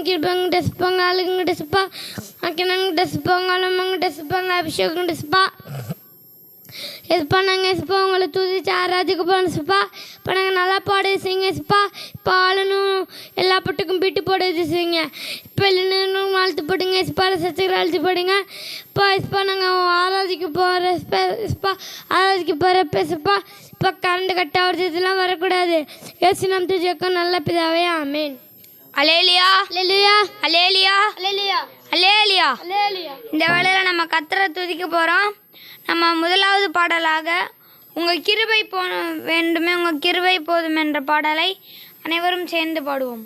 கிருபங்க டெஸ்பாங்க அழுகுங்க டெஸ்பா அக்கினங்க டெஸ்பாங்க அலமங்க டெஸ்பாங்க அபிஷேகம் டெஸ்பா எஸ்பா நாங்கள் எஸ்பா உங்களை துதிச்சு ஆராதிக்க போகிறோம் எஸ்பா இப்போ நாங்கள் நல்லா பாட செய்யுங்க எஸ்பா இப்போ ஆளணும் எல்லா பட்டுக்கும் பிட்டு போட செய்யுங்க இப்போ இல்லைன்னு வாழ்த்து போடுங்க எஸ்பா சச்சுகளை அழுத்து போடுங்க இப்போ எஸ்பா நாங்கள் ஆராதிக்க போகிற எஸ்பா ஆராதிக்க போகிறப்ப எஸ்பா இப்போ கரண்ட் கட் ஆகிறதுலாம் வரக்கூடாது ஏசு நாம் துதிக்கும் நல்ல பிதாவே ஆமேன். அல்லேலியா அல்லேலியா அல்லேலியா அல்லேலியா அல்லேலியா. அல்லேலியா. இந்த வேளையில் நம்ம கர்த்தரை துதிக்க போகிறோம். நம்ம முதலாவது பாடலாக உங்கள் கிருபை வேண்டுமே உங்கள் கிருபை போதும் என்ற பாடலை அனைவரும் சேர்ந்து பாடுவோம்.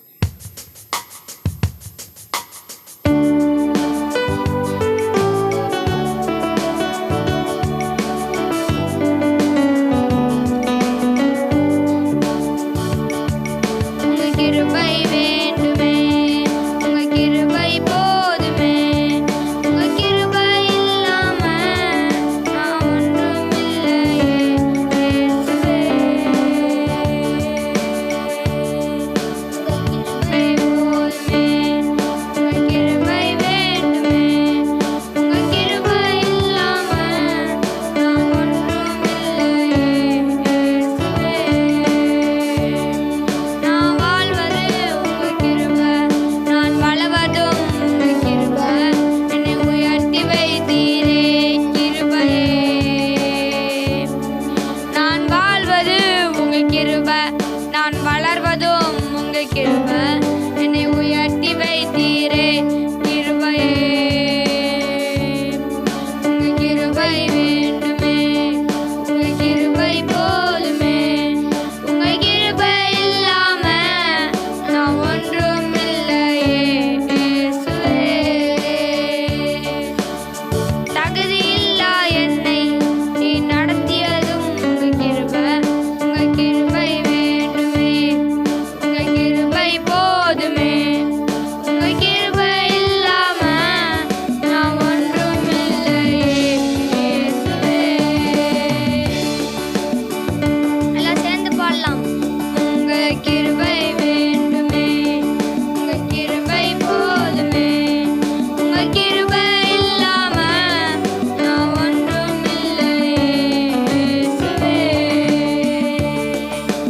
உங்கள் கிருபை வேண்டுமே உங்கள் கிருபை போதுமே உங்கள் கிருபை இல்லாம நான் ஒன்றும் இல்லையே இயேசுவே. உங்கள் கிருபை வேண்டுமே உங்கள் கிருபை இல்லாம நான் ஒன்றும் இல்லையே இயேசுவே. நான் வாழ்வது உங்கள் கிருபை நான் வளவதும் உங்கள் கிருபை என்னை உயர்த்தி வைத்தீரே கிருபையே. நான் வாழ்வது உங்கள் கிருபை நான் வளர்வதும் உங்கள் கிருபை என்னை உயர்த்தி வைத்தீரே கிருபையே. உங்கள் கிருபை வேண்டுமே உங்கள் கிருபை போதுமே உங்கள் கிருபை இல்லாம நான் ஒன்றும் இல்லையே இயேசுவே. தகுதியில்லா என்னை நீ நடத்தியதும் உங்கள் கிருபை உங்கள் கிருபை வேண்டுமே உங்கள் கிருபை போதுமே உங்கள் கிருபை இல்லாம நான் ஒன்றும் இல்லையே இயேசுவே. எல்லாம் சேர்ந்து பாடலாம். உங்கள் கிருபை வேண்டுமே உங்கள் கிருபை போதுமே உங்கள் கிருபை இல்லாம நான் ஒன்றும் இல்லையே இயேசுவே.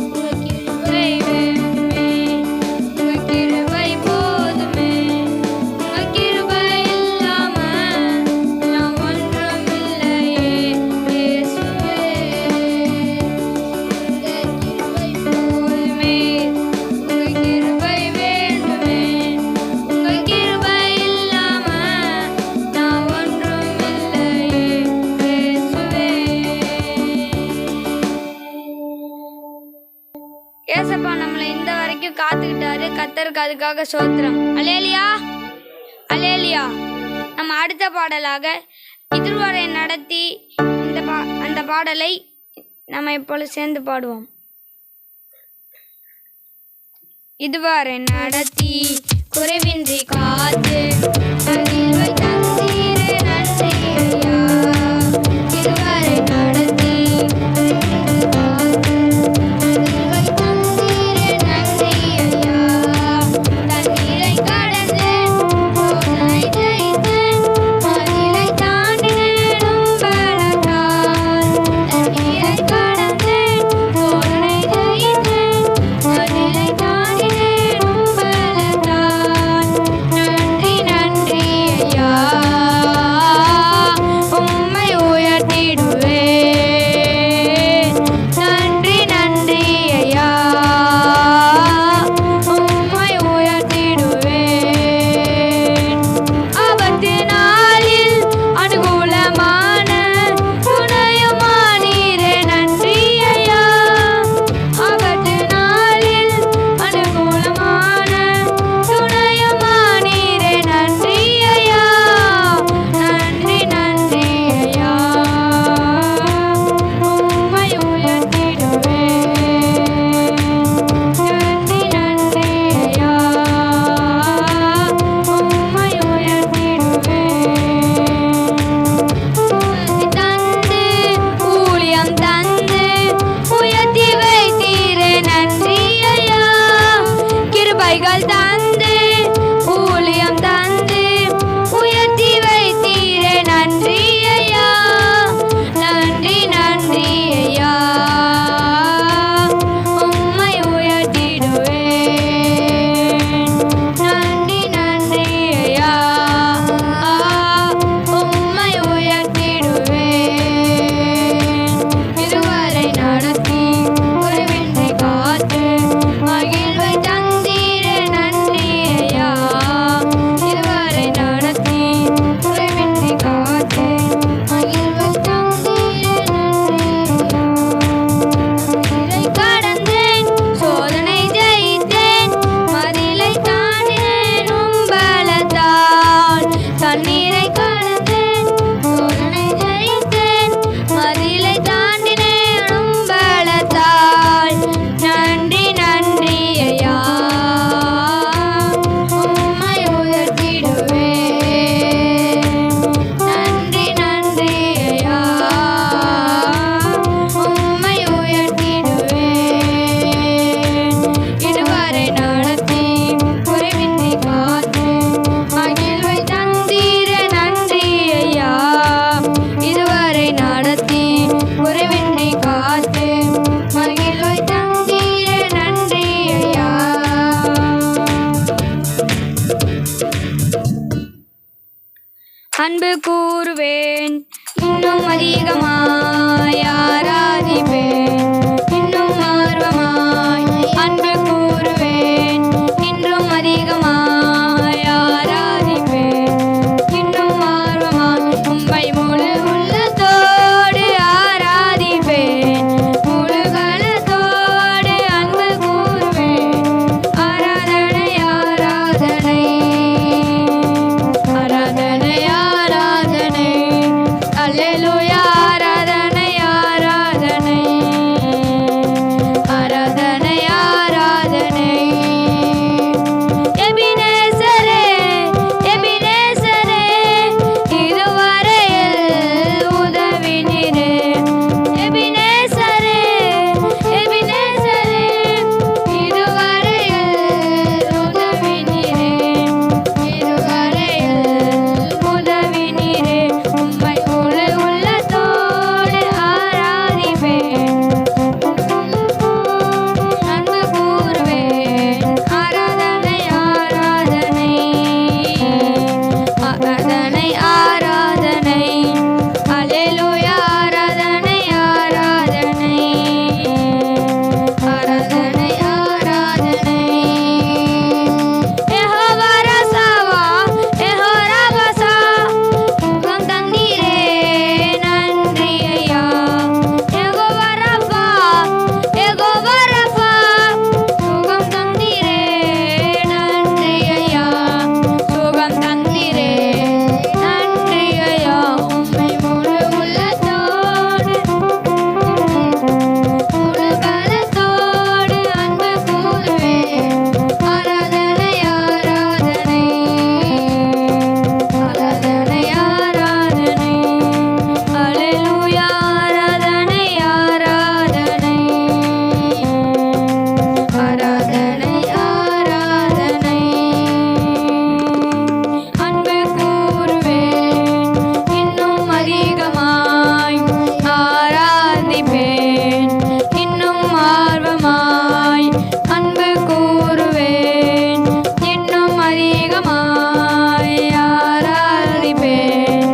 உங்கள் கிருபை வேண்டுமே உங்கள் கிருபை போதுமே உங்கள் கிருபை இல்லாம நான் ஒன்றும் இல்லையே இயேசுவே. போதுமே உங்கள் கிருபை வேண்டுமே உங்கள் கிருபை இல்லாம நான் ஒன்றும் இல்லையே இயேசுவே. ஏசப்பா நம்மளை இந்த வரைக்கும் காத்துக்கிட்டாரு. கர்த்தருக்கு அதுக்காக சோத்திரம். Hallelujah hallelujah. நம்ம அடுத்த பாடலாக இதுவரை நடத்தி அந்த பாடலை நம்ம இப்பொழுது சேர்ந்து பாடுவோம். இதுவரை நடத்தி குறைவின்றி காத்து தண்ணீரை தந்தீரே நன்றி ஐயா. இதுவரை நடத்தி தண்ணீரை தந்தீரே நன்றி ஐயா. தண்ணீரை கடந்தேன் சோதனை ஜெயித்தேன் மதிலை தாண்டினேன் உம்பலத்தால். தண்ணீரை கடந்தேன் சோதனை ஜெயித்தேன் மதிலை தாண்டினேன் உம்பலத்தால். நன்றி அன்பு கூறுவேன் இன்னும் அதிகமாய் ஆராதிப்பேன் இன்னும் ஆர்வமாய் அன்பு கூறுவேன் இன்னும் அதிகமாய் ஆராதிப்பேன் இன்னும் ஆர்வமாய் உம்மை முழு உள்ளத்தோடு ஆராதிப்பேன் முழு பலத்தோடு அன்பு கூறுவேன் ஆராதனை ஆராதனை ஆராதனை ஆராதனை அல்லேலூயா ஆராதனை ஆராதனை ஆராதனை ஆராதனை எபினேசரே எபினேசரே இதுவரையில் உதவினீரே எபினேசரே எபினேசரே இதுவரையில் உதவினீரே இதுவரையில் உதவினீரே உம்மை முழு உள்ளத்தோடு ஆராதிப்பேன் அன்பு கூறுவேன் ஆராதனை ஆராதனை ஆராதனை ஆராதனை அல்லேலூயா ஆராதனை ஆராதனை ஆராதனை ஆராதனை யெகோவா ராசாவா யெகோவா ராசா சுகம் தந்தீரே நன்றி ஐயா யெகோவா ராஃபா யெகோவா ராஃபா சுகம் தந்தீரே நன்றி ஐயா சுகம் தந்தீரே நன்றி ஐயா உம்மை முழு உள்ளத்தோடு முழு பலத்தோடு அன்பு கூறுவேன் ஆராதனை ஆராதனை ஆராதனை ஆராதனை அல்லேலூயா ஆராதனை ஆராதனை ஆராதனை ஆராதனை அன்பு கூறுவேன் இன்னும் அதிகமாய் ஆராதிப்பேன் இன்னும் ஆர்வமாய் அன்பு கூறுவேன் இன்னும் அதிகமாய் ஆராதிப்பேன்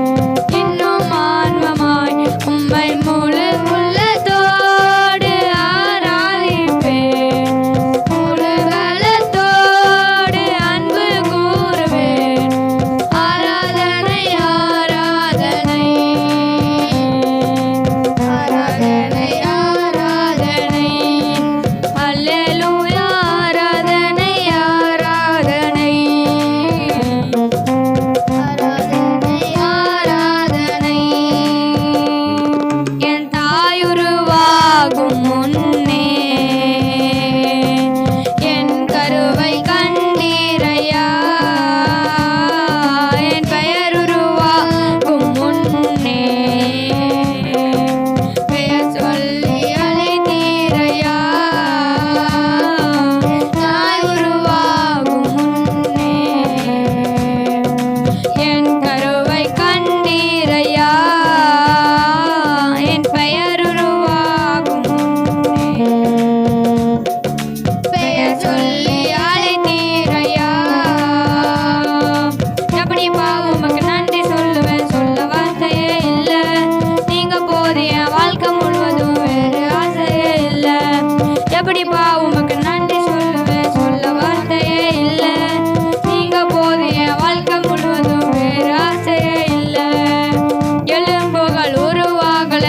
இன்னும் ஆர்வமாய் உம்மை முழு உள்ளத்தோடு ஆராதிப்பேன் முழு பலத்தோடு அன்பு கூறுவேன் ஆராதனை ஆராதனை ஆராதனை ஆராதனை அல்லேலூயா ஆராதனை ஆராதனை ஆராதனை ஆராதனை என் தாயுருவாகும் முன்னே என் கருவை கண்டீரையா என் பெயருருவாகும் முன்னே பெயர் சொல்லி அழைத்தீரையா தாய் உருவாகும் முன்னே என் கருவை கண்டீரையா என் பெயர் உருவாகும் முன்னே பெயர் சொல்லி அழைத்தீரையா எப்படிப்பா உமக்கு நன்றி சொல்லுவேன் சொல்ல வார்த்தையே இல்லை நீங்க போதிய வாழ்க்கை முழுவதும் வேறு ஆசையே இல்லை எப்படிப்பா உமக்கு நன்றி சொல்லுவேன் சொல்ல வார்த்தையே இல்லை நீங்க போதிய வாழ்க்கை முழுவதும் வேறு ஆசையே இல்லை எலும்புகள் உருவாகல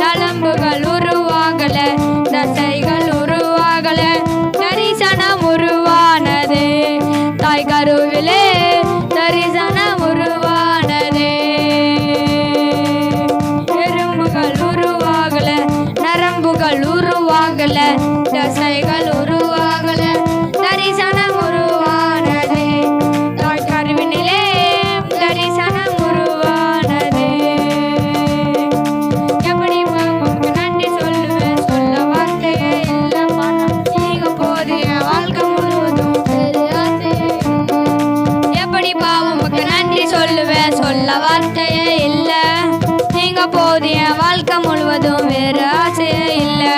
தளம்புகள் உருவாகல தசைகள் உருவாகல தரிசனம் உருவானது தாய் கருவிலே தரிசனம் உருவானது எறும்புகள் உருவாகல நரம்புகள் உருவாகல தசைகள் உருவாகல தரிசனம் உருவானது தாய் கருவினிலே தரிசனம் உருவானது எப்படி உமக்கு நன்றி சொல்லுவேன் சொல்ல வார்த்தையே இல்லைப்பா நீங்க போதிய வாழ்க்கை முழுவதும் வேறு ஆசையே இல்லை. எப்படிப்பா உமக்கு நன்றி சொல்லுவேன் சொல்ல வார்த்தையே இல்லை நீங்க போதிய வாழ்க்கை முழுவதும் வேறு ஆசையே இல்லை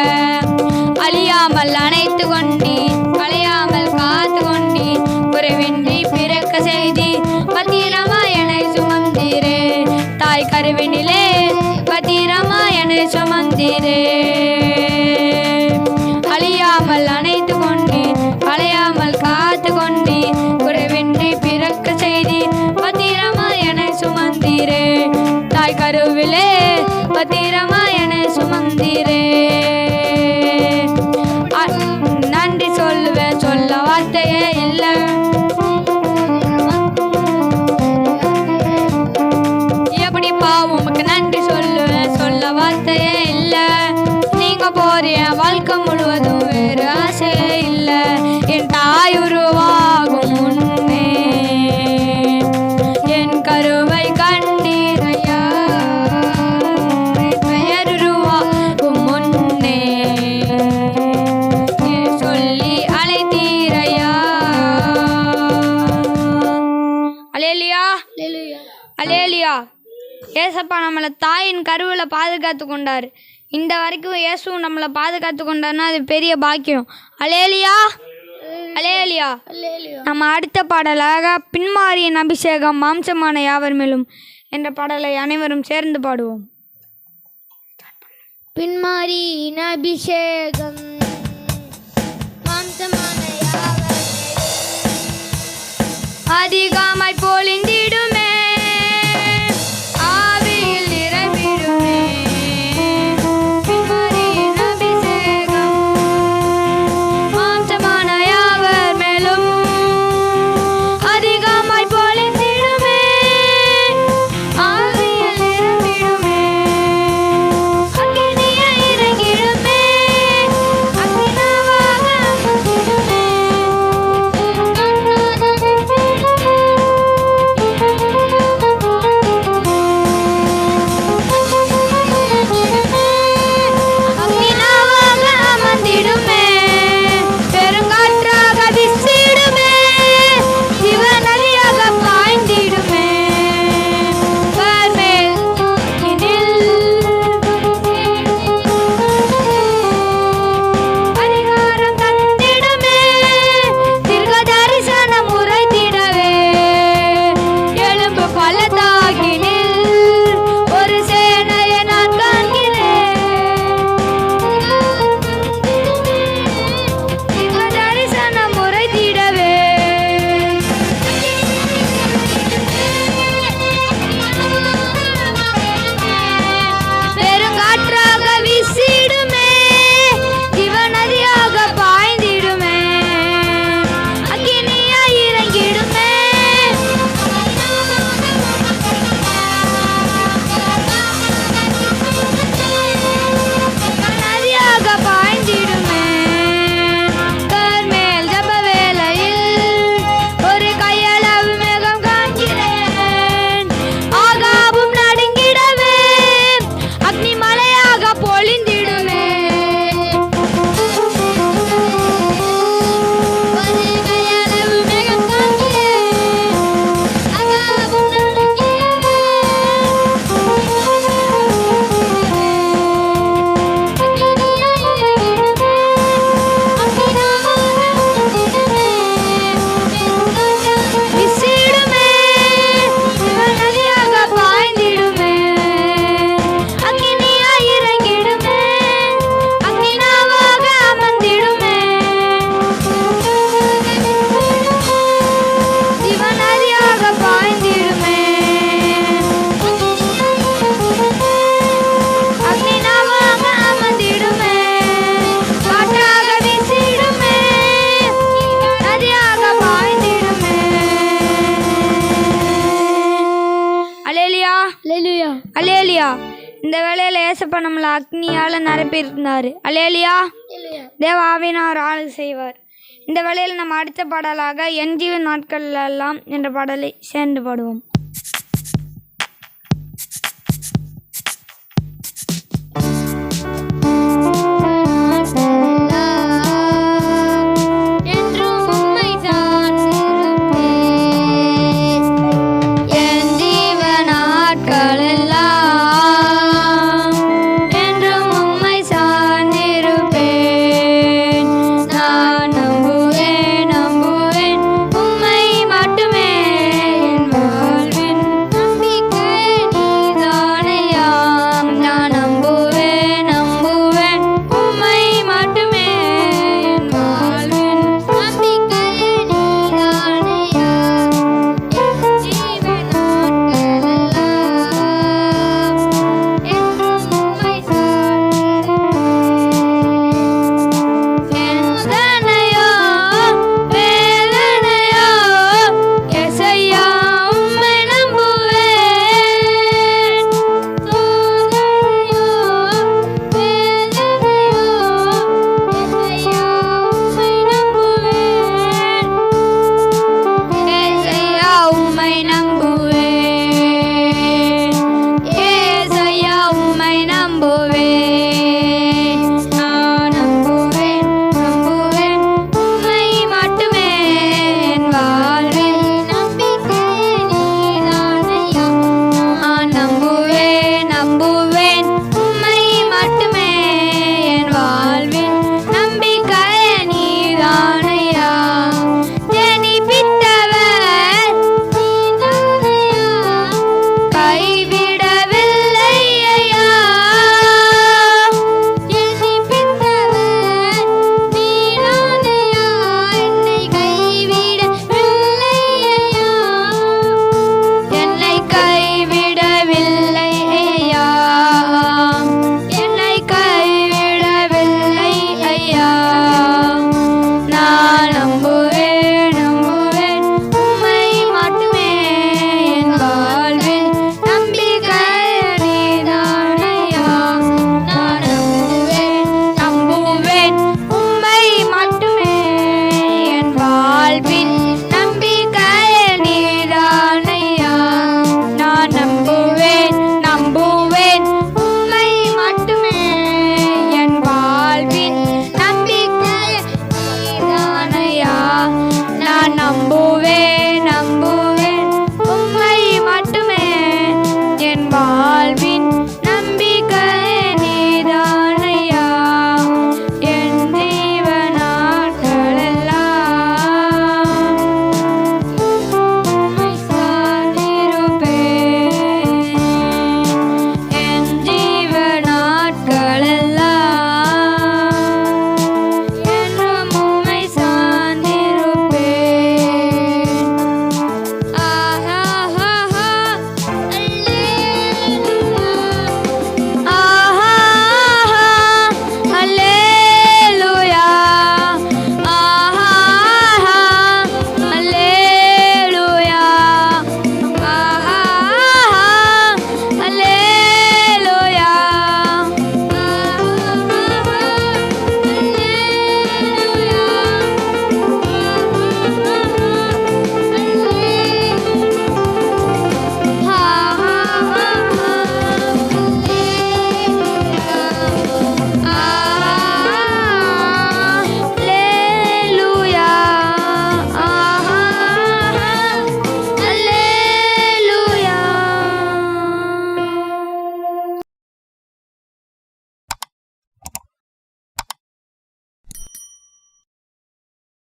அழியாமல் அணைத்து கொண்டி களையாமல் காத்து கொண்டி குறைவின்றி பிறக்க செய்தி பத்திரமா என்னை சுமந்தீரே கருவினிலே பத்திரமா என்னை சுமந்தீரே. அழியாமல் அணைத்து கொண்டீர், அலையாமல் காத்து கொண்டீர், குறைவின்றி பிறக்க செய்தீர், பத்திரமா என்னை சுமந்தீரே. தாய் கருவிலே பத்திரமா என்னை சுமந்தீரே. நன்றி சொல்லுவேன், சொல்ல வார்த்தையே இல்லை. எப்படிப்பா உமக்கு நன்றி சொல்லுவேன், சொல்ல வார்த்தையே இல்லை. நீங்க போறிய வாழ்க்கை முழுவதும் வேறு ஆசையே இல்லை. என் தாய் உருவாகும் முன்னே என் கருவை கண்டீரையா, பெயர் உருவாகும் முன்னே சொல்லி அழைத்தீரையா. அல்லேலூயா, அல்லேலூயா. ஏசப்பா நம்மளை தாயின் கருவில் பாதுகாத்து கொண்டார். இந்த வரைக்கும் இயேசுவும் நம்மளை பாதுகாத்து கொண்டார்னா அது பெரிய பாக்கியம். அல்லேலூயா, அல்லேலூயா. நம்ம அடுத்த பாடலாக பின்மாரியின் அபிஷேகம் மாம்சமான யாவர் மேலும் என்ற பாடலை அனைவரும் சேர்ந்து பாடுவோம். பின்மாரியின் அபிஷேகம் மாம்சமான யாவர் அதிகமாய் பொழிந்திடுமே, ஆவியில் நிரம்பிடுமே. பின்மாரியின் அபிஷேகம் மாம்சமான யாவர் மேலும் அதிகமாய் பொழிந்திடுமே, ஆவியில் நிரம்பிடுமே. அக்கினியை இறங்கிடுமே, அக்கினவாக அமர்ந்திடுமே. அக்கினவாக அமர்ந்திடுமே, பெருங்காற்றாக வீசிடுமே, சிவநதியாக பாய்ந்திடுமே. கர்மேல் அதிகாரம் தந்திடுமே, தீர்க்க தரிசனம் உரைத்திடவே. எலும்பு பள்ளத்தாக்கினில் ஒரு சேனையை நான் காண்கிறேன். தீர்க்க தரிசனம் உரைத்திடவே. பெருங்காற்றாக வீசிடுமே, ஜீவநதியாக பாய்ந்திடுமே. அக்கினியாய் இறங்கிடுமே, நதியாக பாய்ந்திடுமே. கர்மேல் ஜெப வேளையில் ஒரு கையளவு மேகம் காண்கிறேன். ஆகாபும் நடுங்கிடவே, அக்னி மலையாக பொழிந்திடுமே. ஒரு கையளவு மேகம் காண்கிறேன். ஆகாபும் நடுங்கிடவே, விசிடுமே, சிவநதியாக பாய்ந்திடுமே. அக்கினியாய் இறங்கிடுமே, அக்கினவாக அமர்ந்திடுமே. சிவநதியாக பாய்ந்திடுமே, அக்கினவாக அமர்ந்திடுமே. காற்றாக வீசிடுமே, நதியாக பாய்ந்திடுமே. அல்லேலூயா, அல்லேலூயா. அல்லேலூயா. இந்த வேளையில ஏசப்பா நம்மளை அக்னியால் நிரப்பியிருந்தார். அல்லேலூயா. தேவ ஆவியினார் ஆளுகை செய்வார். இந்த வேளையில் நம்ம அடுத்த பாடலாக என் ஜீவ நாட்கள் எல்லாம் என்ற பாடலை சேர்ந்து பாடுவோம்.